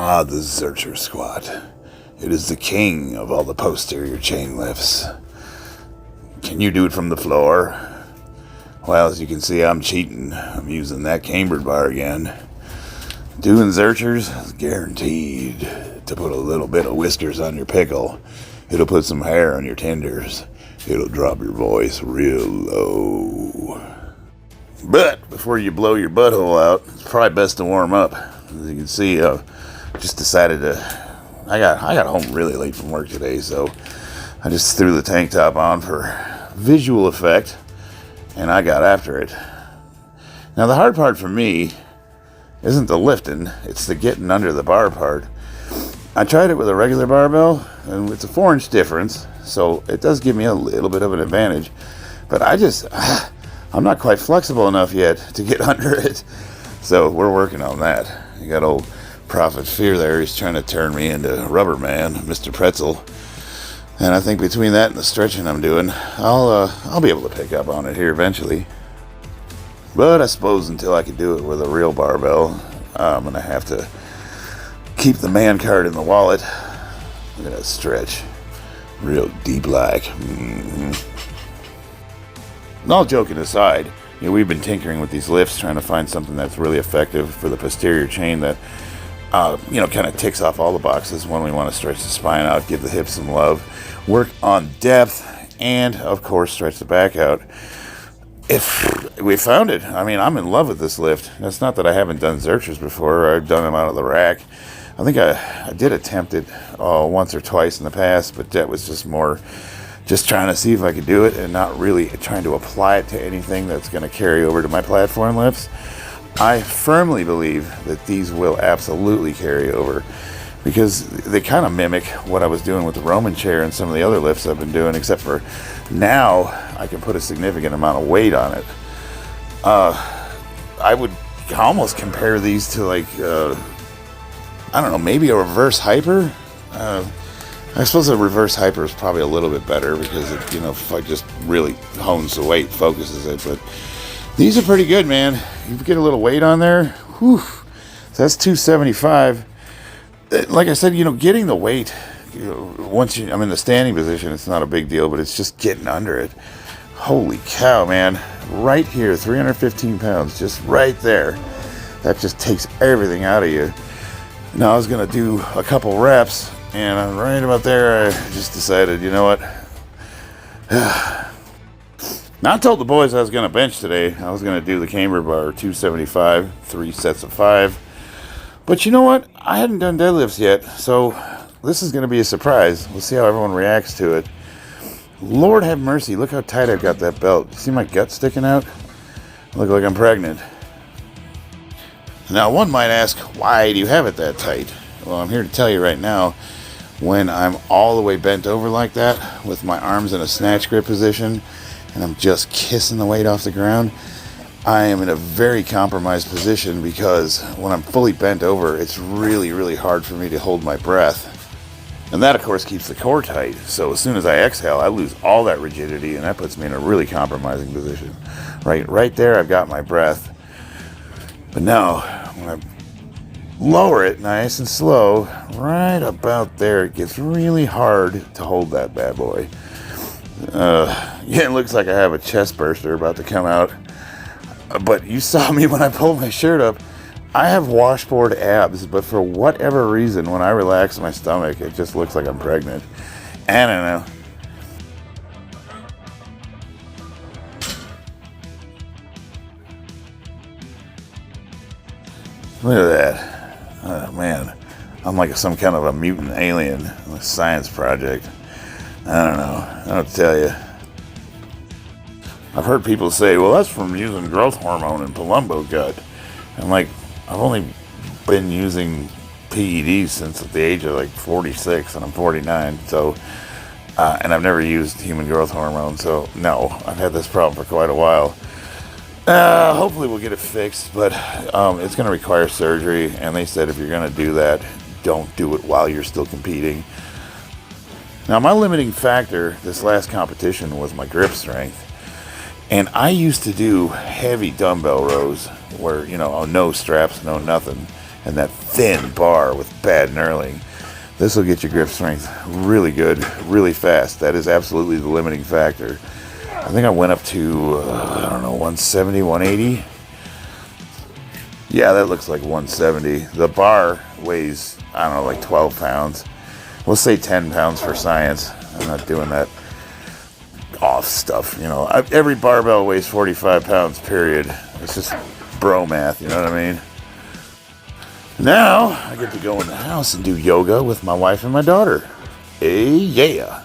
Ah, the Zercher squat. It is the king of all the posterior chain lifts. Can you do it from the floor? Well, as you can see, I'm cheating. I'm using that cambered bar again. Doing Zerchers is guaranteed to put a little bit of whiskers on your pickle. It'll put some hair on your tenders. It'll drop your voice real low. But before you blow your butthole out, it's probably best to warm up. As you can see, just decided I got home really late from work today, so I just threw the tank top on for visual effect, and I got after it. Now the hard part for me isn't the lifting, it's the getting under the bar part. I tried it with a regular barbell, and it's a 4-inch difference, so it does give me a little bit of an advantage, but I'm not quite flexible enough yet to get under it, so we're working on that. You got old Prophet Fear there, he's trying to turn me into Rubber Man, Mr. Pretzel. And I think between that and the stretching I'm doing, I'll be able to pick up on it here eventually. But I suppose until I can do it with a real barbell, I'm going to have to keep the man card in the wallet. Look at that stretch. Real deep like. Mm-hmm. And all joking aside, we've been tinkering with these lifts, trying to find something that's really effective for the posterior chain that, kind of ticks off all the boxes when we want to stretch the spine out, give the hips some love, work on depth, and, of course, stretch the back out. If we found it, I'm in love with this lift. It's not that I haven't done Zerchers before. I've done them out of the rack. I think I did attempt it once or twice in the past, but that was just trying to see if I could do it and not really trying to apply it to anything that's going to carry over to my platform lifts. I firmly believe that these will absolutely carry over because they kind of mimic what I was doing with the Roman chair and some of the other lifts I've been doing, except for now I can put a significant amount of weight on it. I would almost compare these to maybe a reverse hyper. I suppose a reverse hyper is probably a little bit better because it, if I just really hones the weight, focuses it. But these are pretty good, man. You get a little weight on there. Whew. So that's 275. Like I said, getting the weight, once I'm in the standing position, it's not a big deal, but it's just getting under it. Holy cow, man. Right here, 315 pounds, just right there. That just takes everything out of you. Now I was going to do a couple reps, and right about there, I just decided, you know what? Now I told the boys I was going to bench today. I was going to do the camber bar 275, 3 sets of 5. But you know what? I hadn't done deadlifts yet, so this is going to be a surprise. We'll see how everyone reacts to it. Lord have mercy, look how tight I've got that belt. See my gut sticking out? I look like I'm pregnant. Now one might ask, why do you have it that tight? Well, I'm here to tell you right now, when I'm all the way bent over like that, with my arms in a snatch grip position, and I'm just kissing the weight off the ground, I am in a very compromised position because when I'm fully bent over, it's really, really hard for me to hold my breath. And that, of course, keeps the core tight. So as soon as I exhale, I lose all that rigidity, and that puts me in a really compromising position. Right there, I've got my breath. But now, when I lower it nice and slow, right about there, it gets really hard to hold that bad boy. It looks like I have a chest burster about to come out. But you saw me when I pulled my shirt up. I have washboard abs, but for whatever reason, when I relax my stomach, it just looks like I'm pregnant. I don't know. Look at that. Oh, man. I'm like some kind of a mutant alien, a science project. I don't know. I don't tell you. I've heard people say, well, that's from using growth hormone and Palumbo gut. I'm like, I've only been using PEDs since at the age of 46, and I'm 49. So, and I've never used human growth hormone. So, no, I've had this problem for quite a while. Hopefully we'll get it fixed, but it's going to require surgery. And they said if you're going to do that, don't do it while you're still competing. Now, my limiting factor this last competition was my grip strength. And I used to do heavy dumbbell rows where, no straps, no nothing. and that thin bar with bad knurling. This will get your grip strength really good, really fast. That is absolutely the limiting factor. I think I went up to, I don't know, 170, 180. Yeah, that looks like 170. The bar weighs, I don't know, like 12 pounds. We'll say 10 pounds for science. I'm not doing that off stuff, you know. Every barbell weighs 45 pounds, period. It's just bro math, you know what I mean? Now, I get to go in the house and do yoga with my wife and my daughter. Hey, yeah.